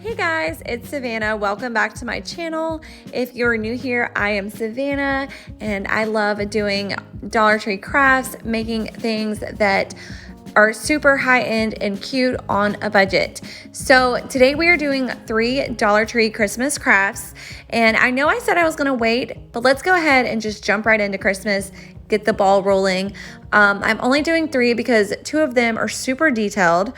Hey guys, it's Savannah. Welcome back to my channel. If you're new here, I am Savannah and I love doing Dollar Tree crafts, making things that are super high-end and cute on a budget. So today we are doing 3 Dollar Tree Christmas crafts, and I know I said I was gonna wait, but let's go ahead and just jump right into Christmas, get the ball rolling. I'm only doing 3 because 2 of them are super detailed.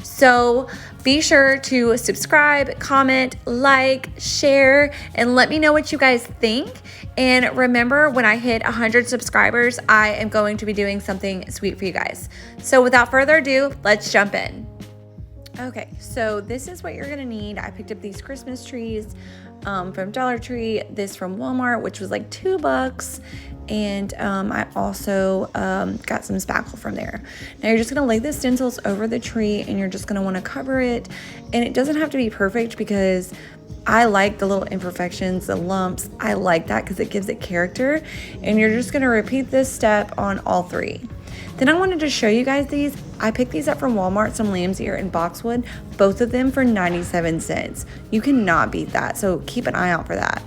So be sure to subscribe, comment, like, share, and let me know what you guys think. And remember, when I hit 100 subscribers, I am going to be doing something sweet for you guys. So without further ado, let's jump in. Okay, so this is what you're gonna need. I picked up these Christmas trees from Dollar Tree, this from Walmart, which was like $2. And I also got some spackle from there. Now you're just gonna lay the stencils over the tree and you're just gonna wanna cover it. And it doesn't have to be perfect because I like the little imperfections, the lumps. I like that because it gives it character. And you're just gonna repeat this step on all 3. Then I wanted to show you guys these. I picked these up from Walmart, some lamb's ear and boxwood, both of them for 97 cents. You cannot beat that, so keep an eye out for that.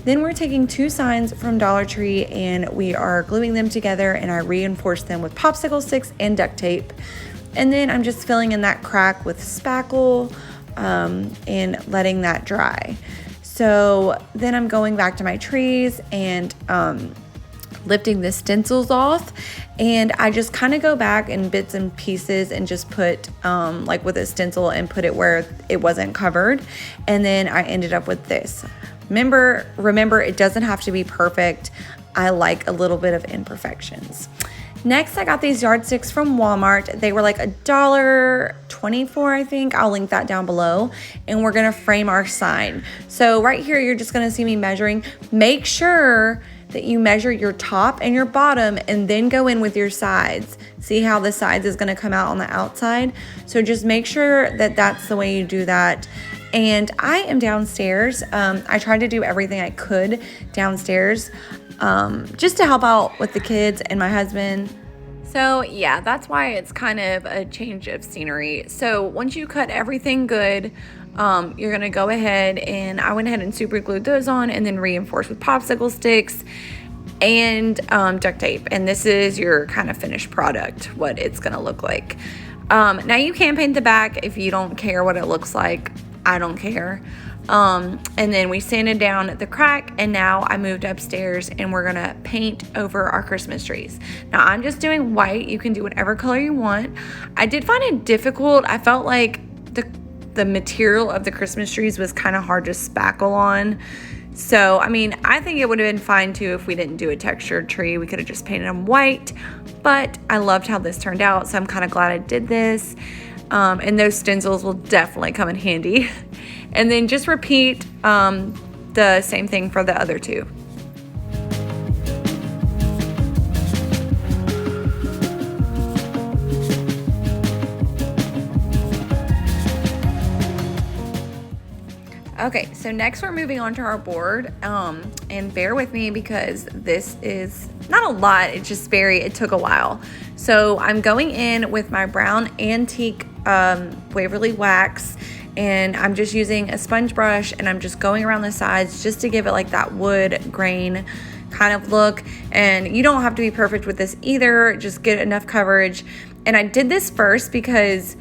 Then we're taking 2 signs from Dollar Tree and we are gluing them together, and I reinforce them with popsicle sticks and duct tape. And then I'm just filling in that crack with spackle and letting that dry. So then I'm going back to my trees and lifting the stencils off, and I just kind of go back in bits and pieces and just put like with a stencil and put it where it wasn't covered, and then I ended up with this. Remember, it doesn't have to be perfect. I like a little bit of imperfections. Next, I got these yardsticks from Walmart. They were like $1.24, I think. I'll link that down below. And we're gonna frame our sign. So right here, you're just gonna see me measuring. Make sure that you measure your top and your bottom and then go in with your sides. See how the sides is gonna come out on the outside? So just make sure that that's the way you do that. And I am downstairs. I tried to do everything I could downstairs just to help out with the kids and my husband. So yeah, that's why it's kind of a change of scenery. So once you cut everything good, you're gonna go ahead, and I went ahead and super glued those on and then reinforced with popsicle sticks and duct tape. And this is your kind of finished product, what it's gonna look like. Now you can paint the back if you don't care what it looks like. I don't care. And then we sanded down the crack, and now I moved upstairs and we're gonna paint over our Christmas trees. Now I'm just doing white. You can do whatever color you want. I did find it difficult. I felt like the material of the Christmas trees was kind of hard to spackle on. So, I mean, I think it would have been fine too if we didn't do a textured tree. We could have just painted them white, but I loved how this turned out, so I'm kind of glad I did this. And those stencils will definitely come in handy. And then just repeat the same thing for the other 2. Okay, so next we're moving on to our board, and bear with me because this is not a lot, it took a while. So I'm going in with my brown antique Waverly wax, and I'm just using a sponge brush, and I'm just going around the sides just to give it like that wood grain kind of look. And you don't have to be perfect with this either, just get enough coverage. And I did this first because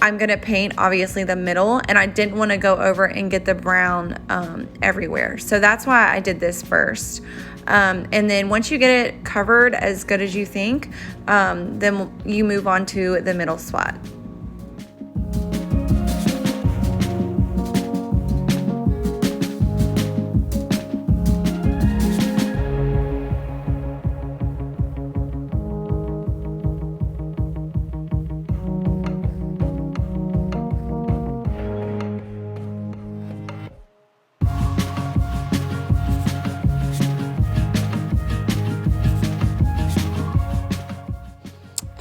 I'm gonna paint obviously the middle, and I didn't want to go over and get the brown everywhere. So that's why I did this first. And then once you get it covered as good as you think, then you move on to the middle spot.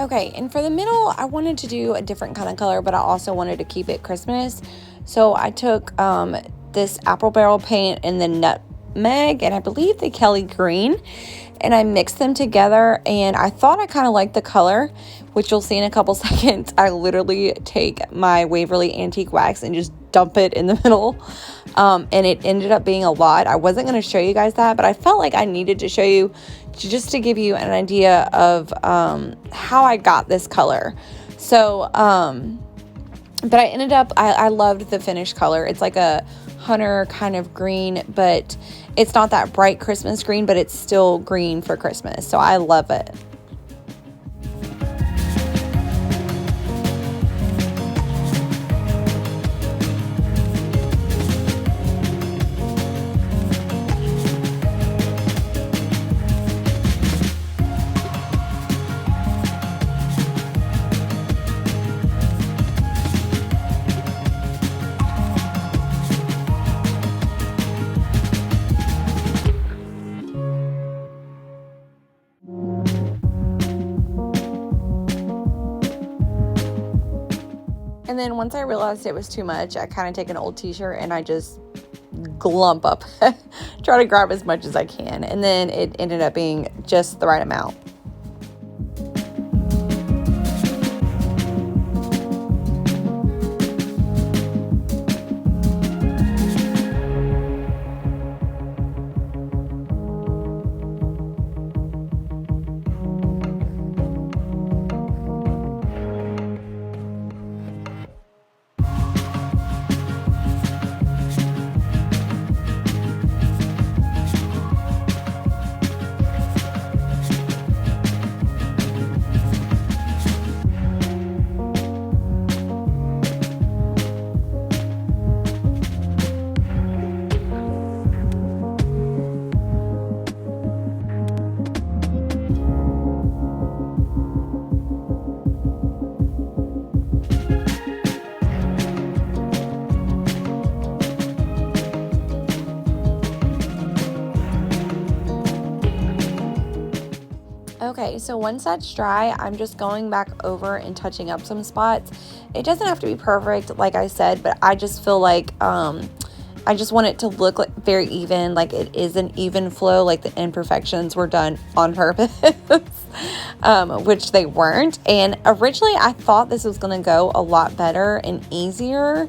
Okay, and for the middle, I wanted to do a different kind of color, but I also wanted to keep it Christmas. So I took this apple barrel paint and the nutmeg, and I believe the Kelly green, and I mixed them together, and I thought I kind of liked the color, which you'll see in a couple seconds. I literally take my Waverly antique wax and just dump it in the middle. And it ended up being a lot. I wasn't going to show you guys that, but I felt like I needed to show you just to give you an idea of how I got this color. So, but I ended up, I loved the finished color. It's like a hunter kind of green, but it's not that bright Christmas green, but it's still green for Christmas. So I love it. And then once I realized it was too much, I kind of take an old t-shirt and I just glump up, try to grab as much as I can. And then it ended up being just the right amount. Okay, so once that's dry, I'm just going back over and touching up some spots. It doesn't have to be perfect, like I said, but I just feel like I just want it to look like very even, like it is an even flow, like the imperfections were done on purpose, which they weren't. And originally I thought this was going to go a lot better and easier.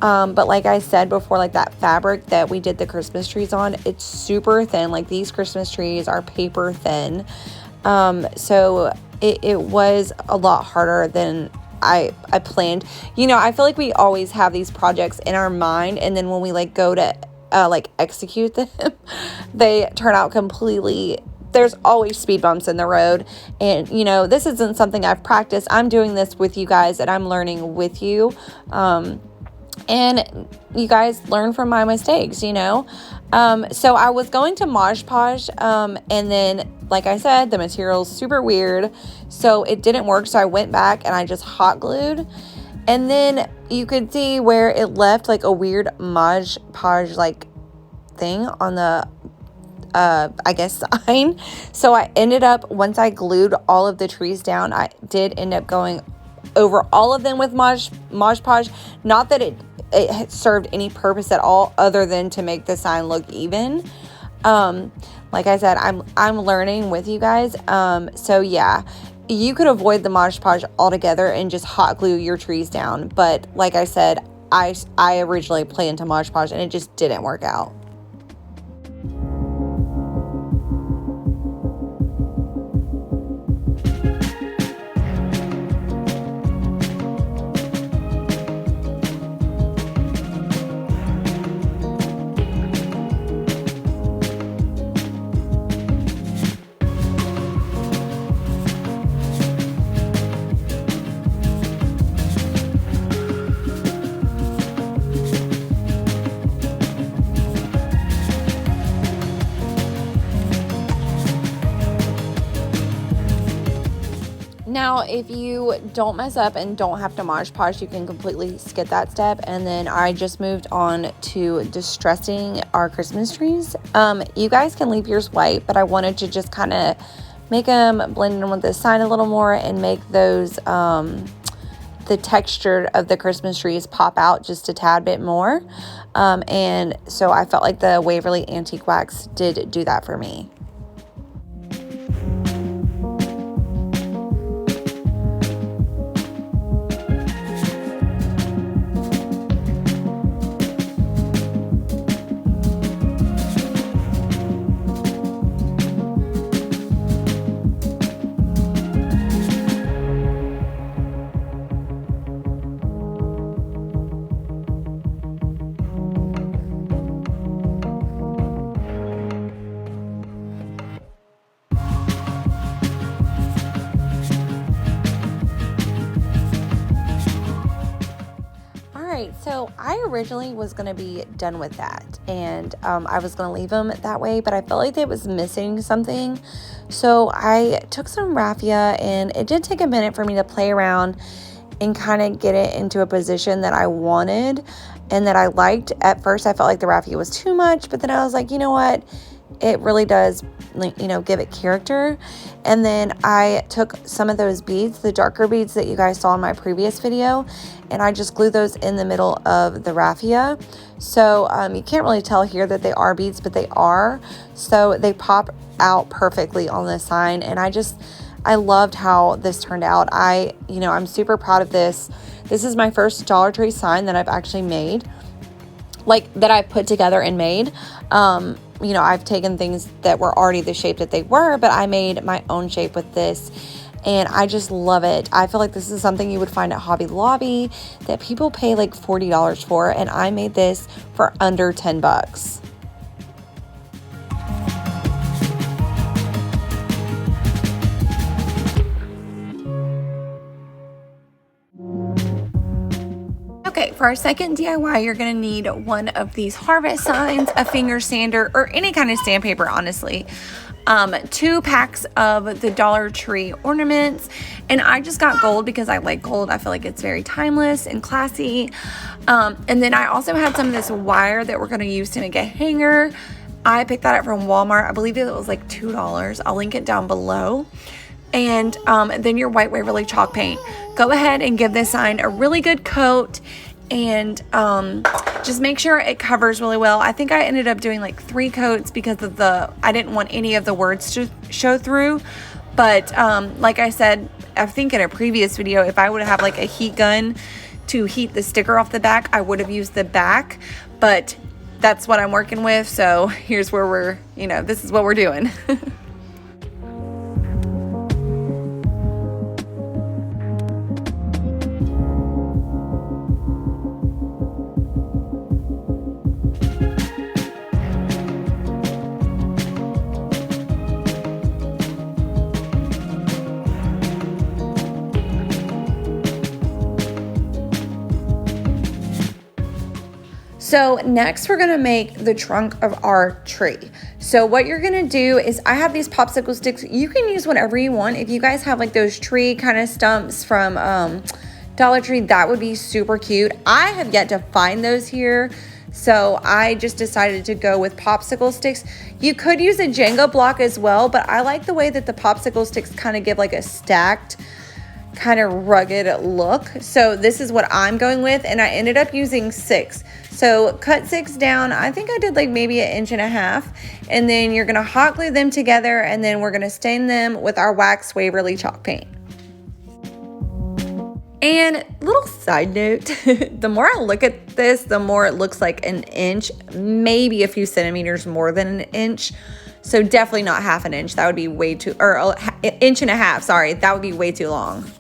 But like I said before, like that fabric that we did the Christmas trees on, it's super thin. Like these Christmas trees are paper thin. So it was a lot harder than I planned. You know, I feel like we always have these projects in our mind, and then when we like go to like execute them, they turn out completely. There's always speed bumps in the road, and you know, this isn't something I've practiced. I'm doing this with you guys, and I'm learning with you. And you guys learn from my mistakes, you know. So I was going to Mod Podge, and then, like I said, the material's super weird, so it didn't work. So I went back and I just hot glued, and then you could see where it left like a weird Mod Podge like thing on the I guess sign. So I ended up, once I glued all of the trees down, I did end up going over all of them with Mod Podge. Not that it served any purpose at all other than to make the sign look even. Like I said, I'm learning with you guys. So yeah, you could avoid the Mod Podge altogether and just hot glue your trees down. But like I said, I originally planned to Mod Podge and it just didn't work out. Now, if you don't mess up and don't have to Mod Podge, you can completely skip that step. And then I just moved on to distressing our Christmas trees. You guys can leave yours white, but I wanted to just kind of make them blend in with the sign a little more and make those, the texture of the Christmas trees pop out just a tad bit more. And so I felt like the Waverly Antique Wax did do that for me. I originally was going to be done with that, and I was going to leave them that way, but I felt like it was missing something. So I took some raffia, and it did take a minute for me to play around and kind of get it into a position that I wanted and that I liked. At first, I felt like the raffia was too much, but then I was like, you know what? It really does, you know, give it character. And then I took some of those beads, the darker beads that you guys saw in my previous video, and I just glued those in the middle of the raffia. So you can't really tell here that they are beads, but they are. So they pop out perfectly on the sign, and I loved how this turned out. I'm super proud of this. This is my first Dollar Tree sign that I've actually made, like that I've put together and made. I've taken things that were already the shape that they were, but I made my own shape with this, and I just love it. I feel like this is something you would find at Hobby Lobby that people pay like $40 for, and I made this for under $10. Okay, for our second DIY, you're going to need one of these harvest signs, a finger sander, or any kind of sandpaper, honestly. 2 packs of the Dollar Tree ornaments, and I just got gold because I like gold. I feel like it's very timeless and classy. And then I also had some of this wire that we're going to use to make a hanger. I picked that up from Walmart. I believe it was like $2. I'll link it down below. And then your white Waverly chalk paint. Go ahead and give this sign a really good coat, and just make sure it covers really well. I think I ended up doing like 3 coats because of I didn't want any of the words to show through. But like I said, I think in a previous video, if I would have like a heat gun to heat the sticker off the back, I would have used the back, but that's what I'm working with. So here's where this is what we're doing. So next we're gonna make the trunk of our tree. So what you're gonna do is, I have these popsicle sticks. You can use whatever you want. If you guys have like those tree kind of stumps from Dollar Tree, that would be super cute. I have yet to find those here, so I just decided to go with popsicle sticks. You could use a Jenga block as well, but I like the way that the popsicle sticks kind of give like a stacked, kind of rugged look. So this is what I'm going with, and I ended up using 6. So cut 6 down. I think I did like maybe 1.5 inches, and then you're gonna hot glue them together, and then we're gonna stain them with our wax Waverly chalk paint. And little side note, the more I look at this, the more it looks like 1 inch, maybe a few centimeters more than 1 inch. So definitely not 1/2 inch. That would be way too, or 1.5 inches, sorry, that would be way too long.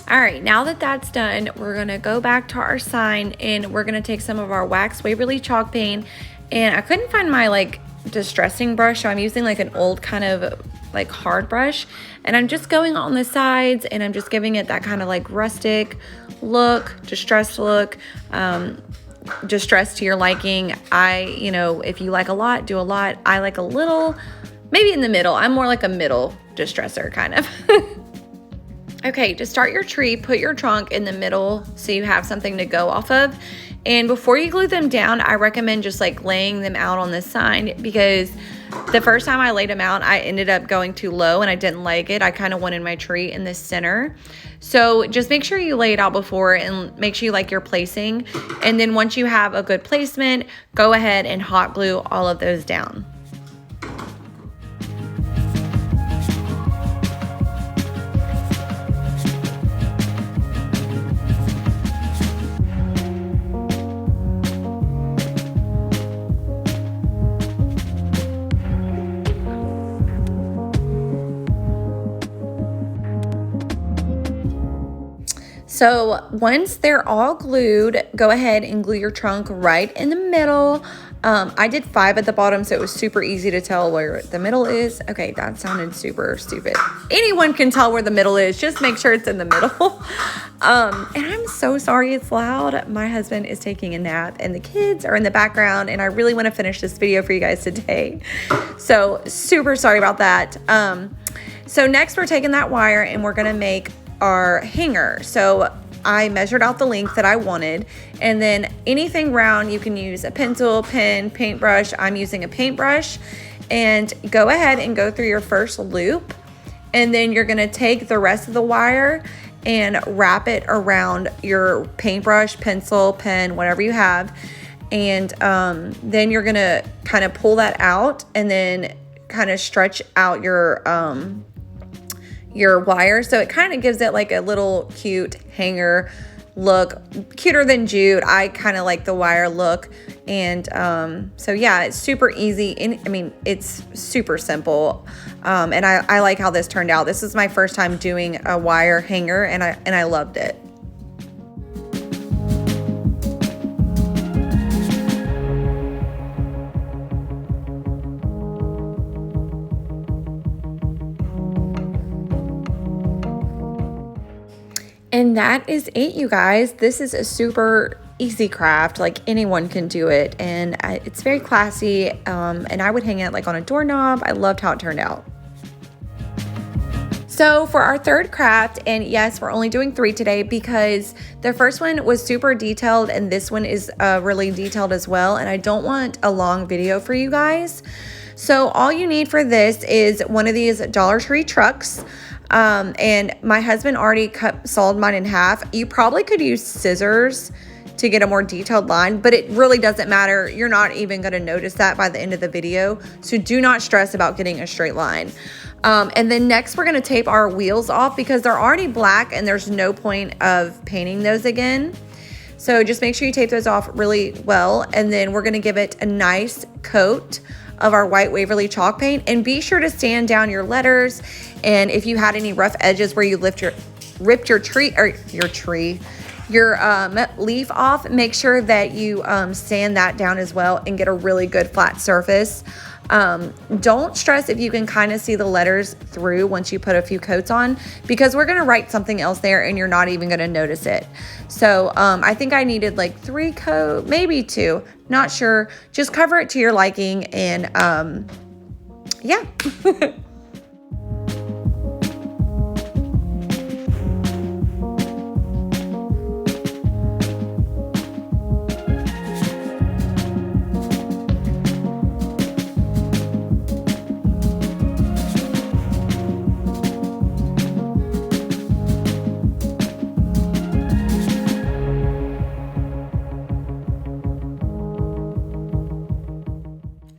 All right, now that that's done, we're gonna go back to our sign, and we're gonna take some of our wax Waverly chalk paint, and I couldn't find my like distressing brush. So I'm using like an old kind of like hard brush, and I'm just going on the sides, and I'm just giving it that kind of like rustic look, distressed look, distressed to your liking. You know, if you like a lot, do a lot. I like a little, maybe in the middle. I'm more like a middle distresser kind of. Okay, to start your tree, put your trunk in the middle so you have something to go off of. And before you glue them down, I recommend just like laying them out on the side, because the first time I laid them out, I ended up going too low and I didn't like it. I kind of wanted my tree in the center. So just make sure you lay it out before and make sure you like your placing. And then once you have a good placement, go ahead and hot glue all of those down. So once they're all glued, go ahead and glue your trunk right in the middle. I did 5 at the bottom, so it was super easy to tell where the middle is. Okay, that sounded super stupid. Anyone can tell where the middle is. Just make sure it's in the middle. And I'm so sorry it's loud. My husband is taking a nap and the kids are in the background, and I really want to finish this video for you guys today. So super sorry about that. So next we're taking that wire and we're gonna make our hanger. So I measured out the length that I wanted, and then anything round, you can use a pencil, pen, paintbrush. I'm using a paintbrush. And go ahead and go through your first loop, and then you're gonna take the rest of the wire and wrap it around your paintbrush, pencil, pen, whatever you have. And then you're gonna kind of pull that out and then kind of stretch out your wire, so it kind of gives it like a little cute hanger look, cuter than jute. I kind of like the wire look. And so yeah, it's super easy, and I mean, it's super simple. And I like how this turned out. This is my first time doing a wire hanger, and I loved it. And that is it, you guys. This is a super easy craft. Like, anyone can do it, and it's very classy. And I would hang it like on a doorknob. I loved how it turned out. So for our third craft, and yes, we're only doing 3 today because the first one was super detailed and this one is really detailed as well, and I don't want a long video for you guys. So all you need for this is one of these Dollar Tree trucks. And my husband already sawed mine in half. You probably could use scissors to get a more detailed line, but it really doesn't matter. You're not even going to notice that by the end of the video. So do not stress about getting a straight line. And then next we're going to tape our wheels off because they're already black and there's no point of painting those again. So just make sure you tape those off really well. And then we're going to give it a nice coat of our white Waverly chalk paint, and be sure to sand down your letters. And if you had any rough edges where you ripped your leaf off, make sure that you sand that down as well and get a really good flat surface. Don't stress if you can kind of see the letters through once you put a few coats on, because we're going to write something else there and you're not even going to notice it. So I think I needed like 3 coats, maybe 2, not sure. Just cover it to your liking, and yeah.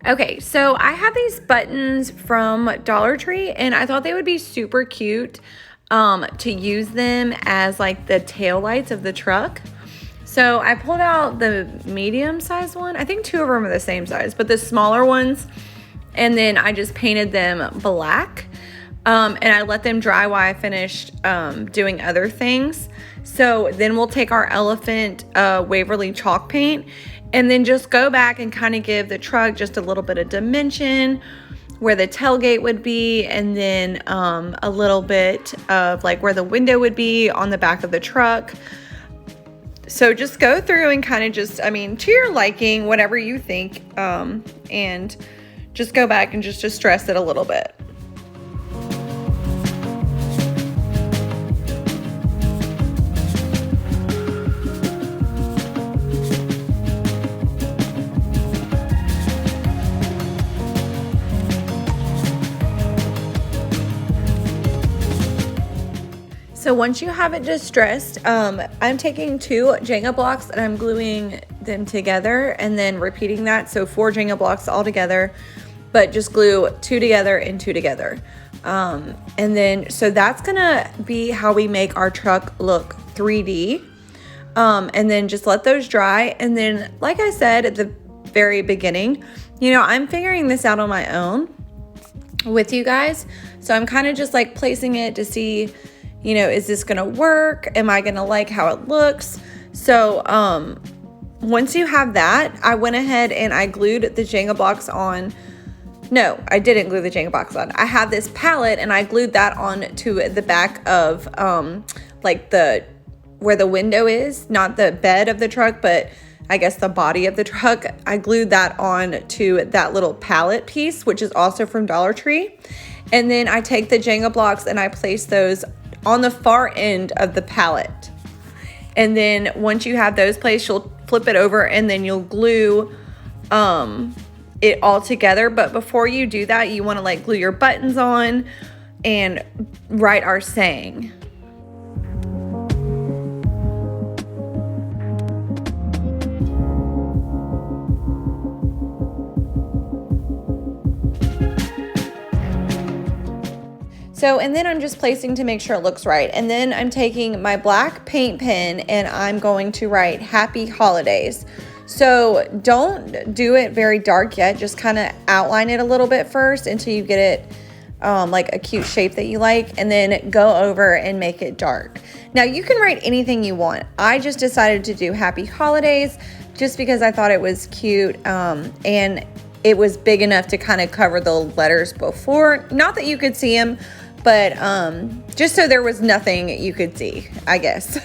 Okay, so I have these buttons from Dollar Tree, and I thought they would be super cute to use them as like the tail lights of the truck. So I pulled out the medium size one. I think 2 of them are the same size, but the smaller ones. And then I just painted them black. And I let them dry while I finished doing other things. So then we'll take our elephant Waverly chalk paint, And then just go back and kind of give the truck just a little bit of dimension where the tailgate would be, and then a little bit of like where the window would be on the back of the truck. So just go through and kind of just, I mean, to your liking, whatever you think, and just go back and just distress it a little bit. So once you have it distressed, I'm taking 2 Jenga blocks and I'm gluing them together and then repeating that. So 4 Jenga blocks all together, but just glue 2 together and 2 together. And then, so that's gonna be how we make our truck look 3D. And then just let those dry. And then, like I said at the very beginning, you know, I'm figuring this out on my own with you guys. So I'm kind of just like placing it to see, you know, is this gonna work? Am I gonna like how it looks? So once you have that, I went ahead and I glued the Jenga blocks on. No, I didn't glue the Jenga box on. I had this pallet and I glued that on to the back of like where the window is, not the bed of the truck, but I guess the body of the truck. I glued that on to that little pallet piece, which is also from Dollar Tree. And then I take the Jenga blocks and I place those on the far end of the pallet. And then once you have those placed, you'll flip it over and then you'll glue it all together. But before you do that, you want to like glue your buttons on and write our saying. So, and then I'm just placing to make sure it looks right. And then I'm taking my black paint pen and I'm going to write Happy Holidays. So don't do it very dark yet. Just kind of outline it a little bit first until you get it like a cute shape that you like, and then go over and make it dark. Now you can write anything you want. I just decided to do Happy Holidays just because I thought it was cute, and it was big enough to kind of cover the letters before. Not that you could see them, but just so there was nothing you could see, I guess.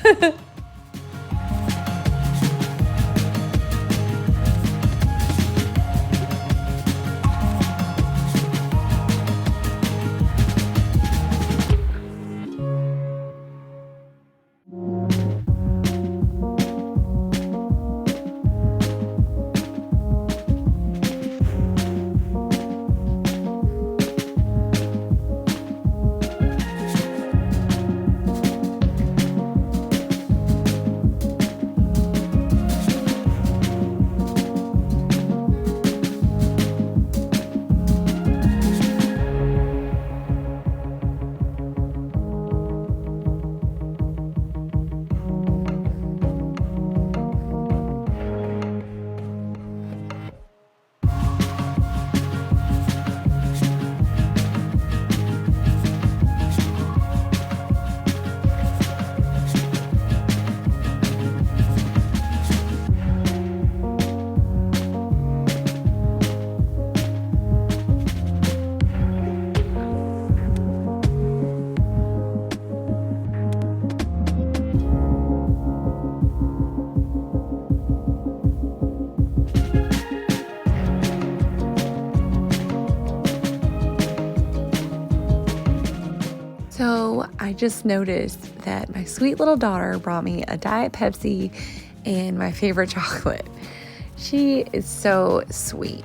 So I just noticed that my sweet little daughter brought me a Diet Pepsi and my favorite chocolate. She is so sweet.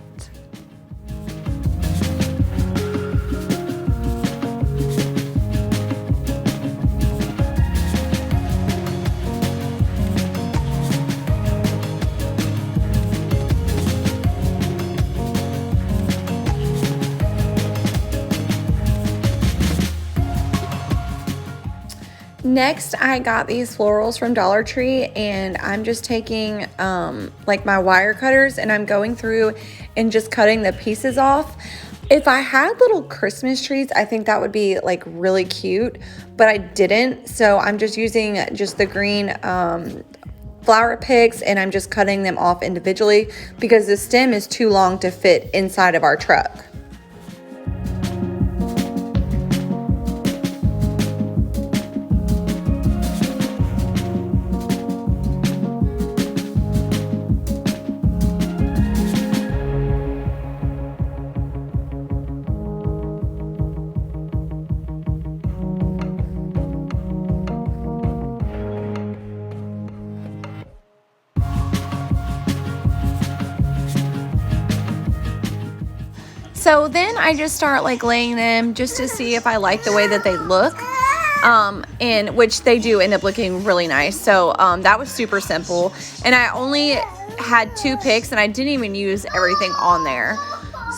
Next, I got these florals from Dollar Tree, and I'm just taking like my wire cutters and I'm going through and just cutting the pieces off. If I had little Christmas trees, I think that would be like really cute, but I didn't. So I'm just using just the green flower picks, and I'm just cutting them off individually because the stem is too long to fit inside of our truck. So then I just start like laying them just to see if I like the way that they look, and which they do end up looking really nice. So that was super simple, and I only had 2 picks and I didn't even use everything on there.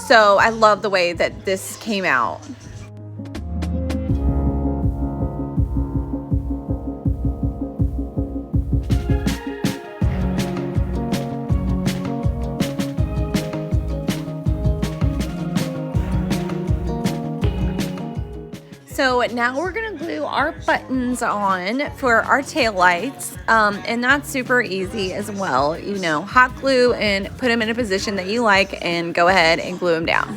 So I love the way that this came out. So now we're gonna glue our buttons on for our tail lights, and that's super easy as well. You know, hot glue and put them in a position that you like and go ahead and glue them down.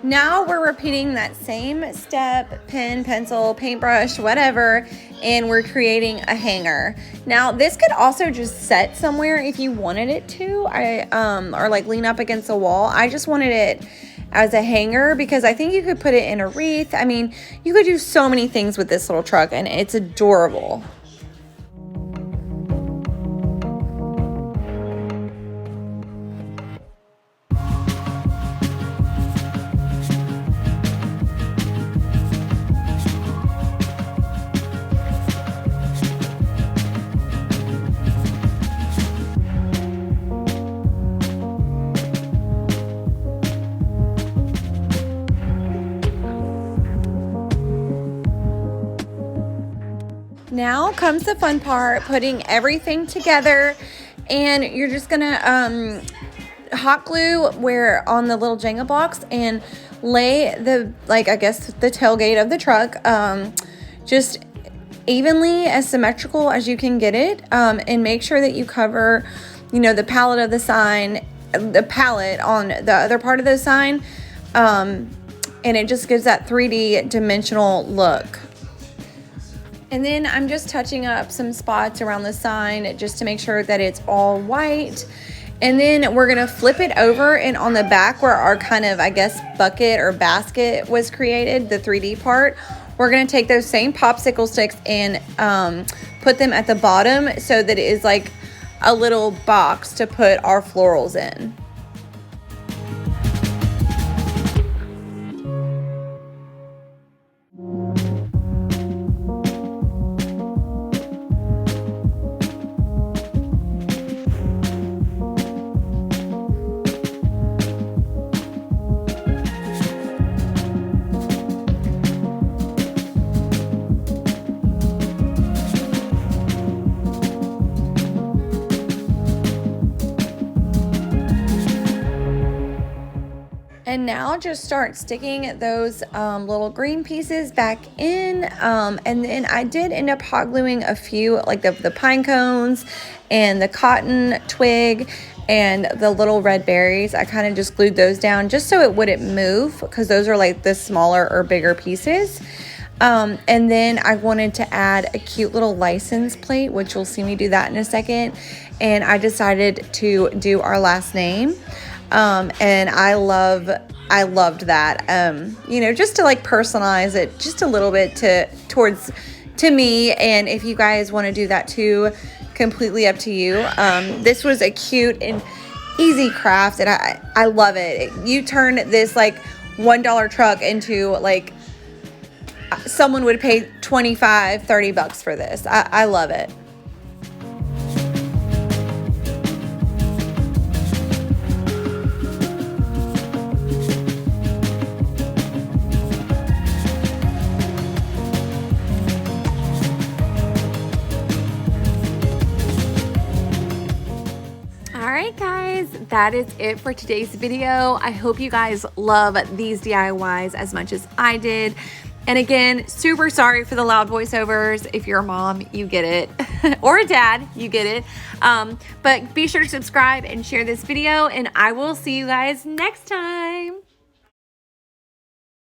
Now we're repeating that same step, pen, pencil, paintbrush, whatever, and we're creating a hanger. Now this could also just set somewhere if you wanted it to, or like lean up against a wall. I just wanted it as a hanger because I think you could put it in a wreath. I mean, you could do so many things with this little truck, and it's adorable. Now comes the fun part, putting everything together, and you're just gonna hot glue where on the little Jenga blocks and lay the, like, I guess the tailgate of the truck just evenly as symmetrical as you can get it, and make sure that you cover, you know, the pallet of the sign, the pallet on the other part of the sign, and it just gives that 3D dimensional look. And then I'm just touching up some spots around the sign just to make sure that it's all white. And then we're gonna flip it over, and on the back where our kind of, I guess, bucket or basket was created, the 3D part, we're gonna take those same popsicle sticks and put them at the bottom so that it is like a little box to put our florals in. And now just start sticking those little green pieces back in. And then I did end up hot gluing a few, like the pine cones and the cotton twig and the little red berries. I kind of just glued those down just so it wouldn't move, because those are like the smaller or bigger pieces. And then I wanted to add a cute little license plate, which you'll see me do that in a second. And I decided to do our last name. And I loved that, you know, just to like personalize it just a little bit to me. And if you guys want to do that too, completely up to you. This was a cute and easy craft, and I love it. You turn this like $1 truck into like someone would pay 25, 30 bucks for this. I love it. Alright guys, that is it for today's video. I hope you guys love these DIYs as much as I did. And again, super sorry for the loud voiceovers. If you're a mom, you get it. Or a dad, you get it. But be sure to subscribe and share this video, and I will see you guys next time.